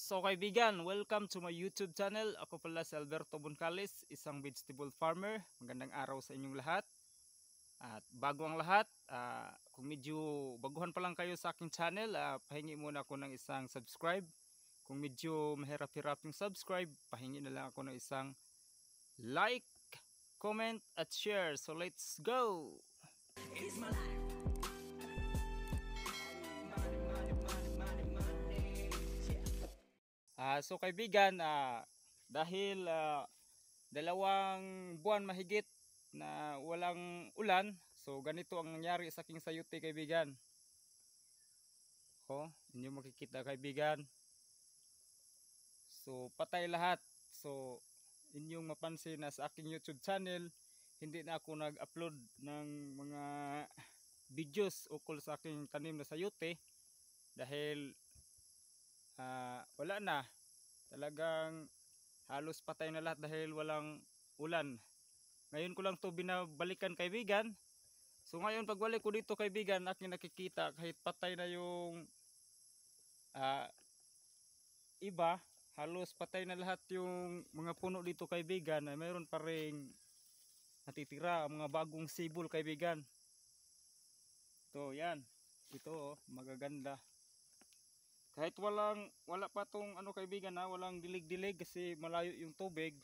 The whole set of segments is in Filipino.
So kaibigan, welcome to my YouTube channel. Ako pala si Alberto Buncales, isang vegetable farmer. Magandang araw sa inyong lahat. At bago ang lahat, kung medyo baguhan pa lang kayo sa aking channel, pahingi muna ako ng isang subscribe. Kung medyo mahirap-hirap yung subscribe, pahingi na lang ako ng isang like, comment at share. So let's go! It's my life. So kaibigan, dahil 2 buwan mahigit na walang ulan, so ganito ang nangyari sa aking sayuti kaibigan. Inyo makikita kaibigan. So patay lahat. So inyong mapansin na sa aking YouTube channel, hindi na ako nag-upload ng mga videos ukol sa aking tanim na sayuti dahil wala na, talagang halos patay na lahat dahil walang ulan. Ngayon ko lang to binabalikan kaibigan. So ngayon pagbalik ko dito kaibigan, aking nakikita kahit patay na yung iba, halos patay na lahat yung mga puno dito kaibigan, ay mayroon pa ring natitira mga bagong sibol kaibigan. Ito yan, ito magaganda. Kahit wala pa tong kaibigan walang dilig-dilig kasi malayo yung tubig.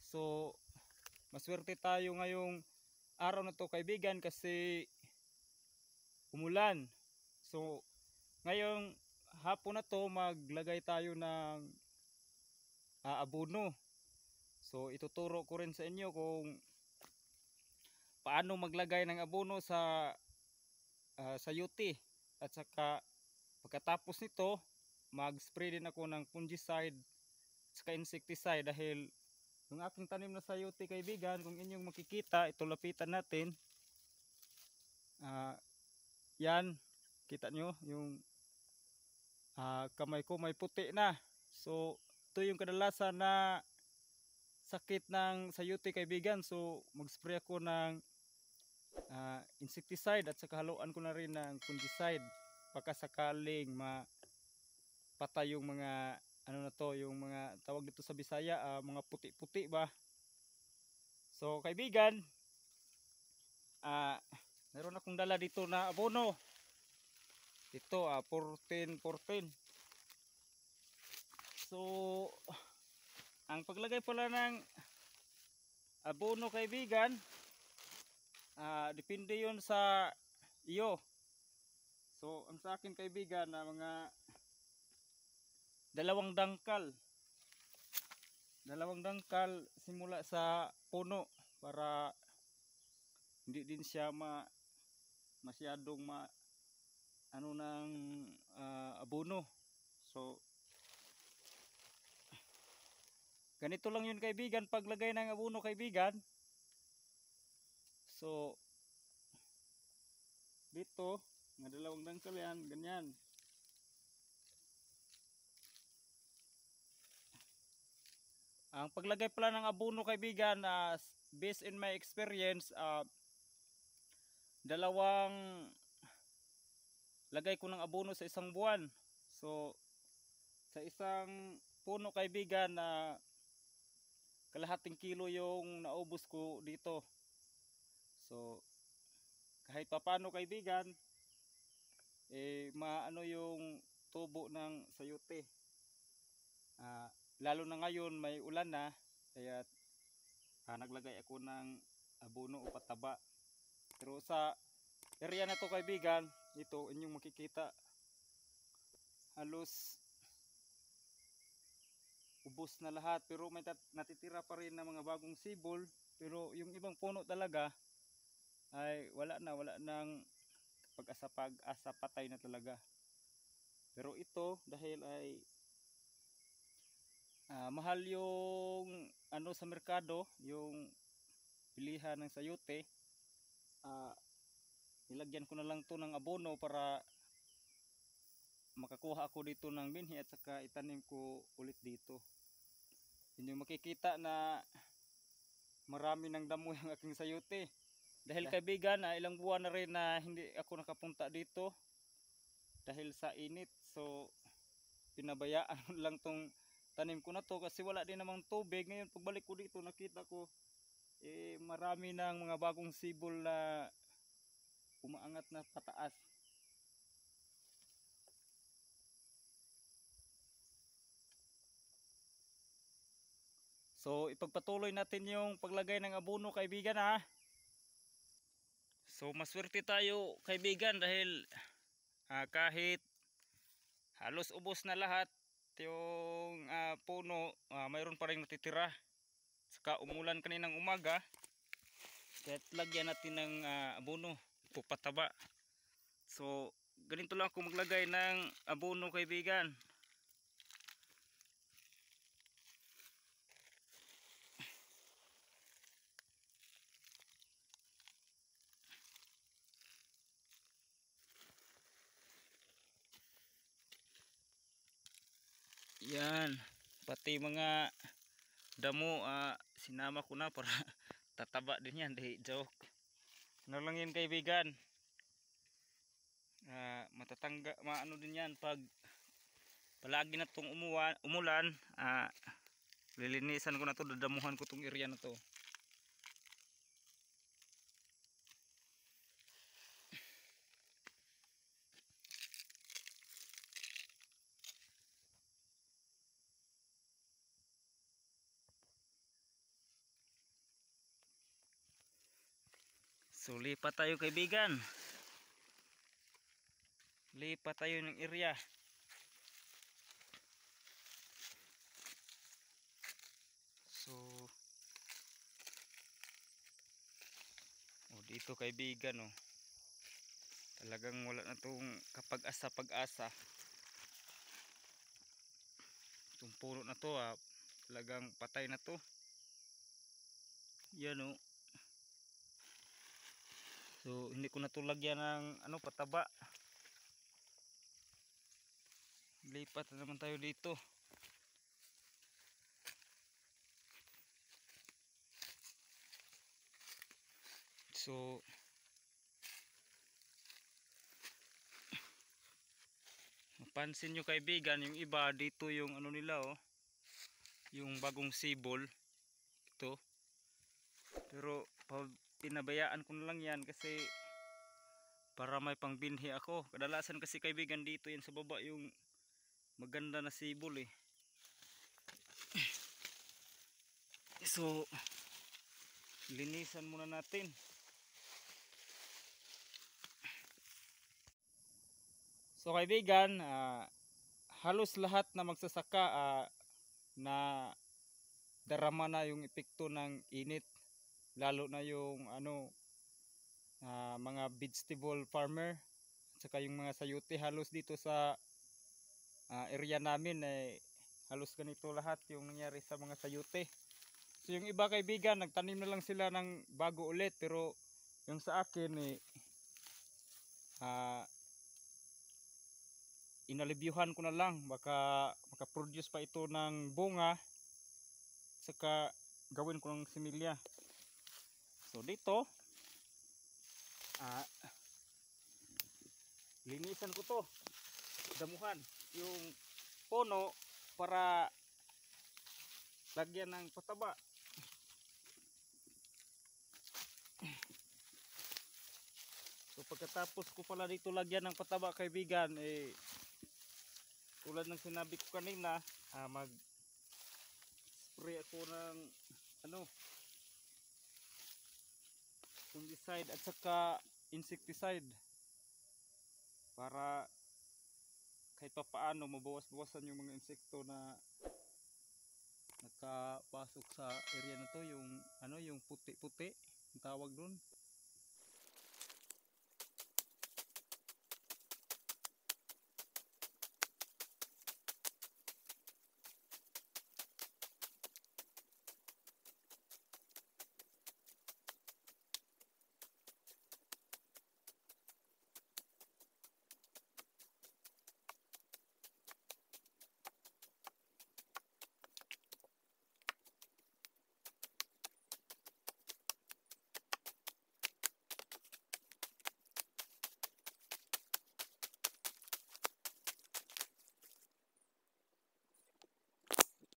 So maswerte tayo ngayong araw na to kaibigan kasi umulan. So ngayong hapon na to maglagay tayo ng abono. So ituturo ko rin sa inyo kung paano maglagay ng abono sa sayuti, at saka pagkatapos nito, mag-spray din ako ng fungicide at saka insecticide dahil yung aking tanim na sayuti kaibigan, kung inyong makikita, ito lapitan natin. Yan, kita nyo yung kamay ko may puti na. So ito yung kadalasan na sakit ng sayuti kaibigan. So mag-spray ako ng insecticide at saka haluan ko na rin ng fungicide pagkasakaling mapatay yung mga yung mga tawag dito sa Bisaya, mga puti-puti ba. So kaibigan, meron akong dala dito na abono. Ito 14-14. So ang paglagay pala ng abono kaibigan, depende yun sa iyo. So ang sa akin kaibigan na mga 2 dangkal. 2 dangkal simula sa puno para hindi din siya masyadong ng abono. So ganito lang yun kaibigan paglagay ng abono kaibigan. So dito mga 2 dangkal yan, ganyan. Ang paglagay pala ng abono kaibigan, based in my experience, 2 lagay ko ng abono sa 1 buwan. So sa isang puno kaibigan, kalahating kilo yung naubos ko dito. So kahit papano kaibigan, maano yung tubo ng sayuti. Lalo na ngayon may ulan na, kaya naglagay ako ng abono o pataba. Pero sa area na to kaibigan, ito inyong makikita, halos ubos na lahat, pero may natitira pa rin na mga bagong sibol. Pero yung ibang puno talaga ay wala nang pag-asa, patay na talaga. Pero ito dahil ay mahal yung sa merkado, yung bilihan ng sayuti, nilagyan ko na lang to ng abono para makakuha ako dito ng binhi at saka itanim ko ulit dito. Inyo makikita na marami ng damo yung aking sayuti. Dahil kaibigan, ilang buwan na rin na hindi ako nakapunta dito dahil sa init. So pinabayaan ko lang tong tanim ko na to kasi wala din namang tubig. Ngayon pagbalik ko dito nakita ko marami ng mga bagong sibol na umaangat na pataas. So ipagpatuloy natin yung paglagay ng abono, kaibigan, ha. So maswerte tayo, kaibigan, dahil kahit halos ubos na lahat yung puno, mayroon pa rin natitira. Saka umulan kaninang umaga, kahit lagyan natin ng abono o pataba. So ganito lang ako maglagay ng abono, kaibigan. Yan, pati mga damo sinama ko na para tataba din yan, di joke. Ano lang yun, kaibigan, maano din yan pag palagi na itong umulan. Lilinisan ko na to, dadamuhan ko itong area na to. So lipat tayo, kaibigan, lipat tayo ng area. So dito, kaibigan, talagang wala na tong kapag-asa itong puno na to, talagang patay na to. Yan, so hindi ko na to lagyan ng pataba. Lipat na naman tayo dito. So mapansin nyo, kaibigan, yung iba dito yung nila, yung bagong sibol ito. Pero pinabayaan ko na lang yan kasi para may pangbinhi ako. Kadalasan kasi, kaibigan, dito yan sa baba yung maganda na sibol So linisan muna natin. So, kaibigan, halos lahat na magsasaka na darama na yung epekto ng init, lalo na yung mga vegetable farmer, saka yung mga sayuti. Halos dito sa area namin halos ganito lahat yung nangyari sa mga sayuti. So yung iba, kaibigan, nagtanim na lang sila ng bago ulit, pero yung sa akin inalibyuhan ko na lang, baka makaproduce pa ito ng bunga, saka gawin ko ng similya. So dito linisan ko to, damuhan yung puno para lagyan ng pataba. So pagkatapos ko pala dito lagyan ng pataba, kaibigan, tulad ng sinabi ko kanina, mag spray ako ng fungicide at saka insecticide para kahit pa paano mabawas-bawasan yung mga insekto na nakapasok sa area na to, yung yung puti-puti ang tawag doon.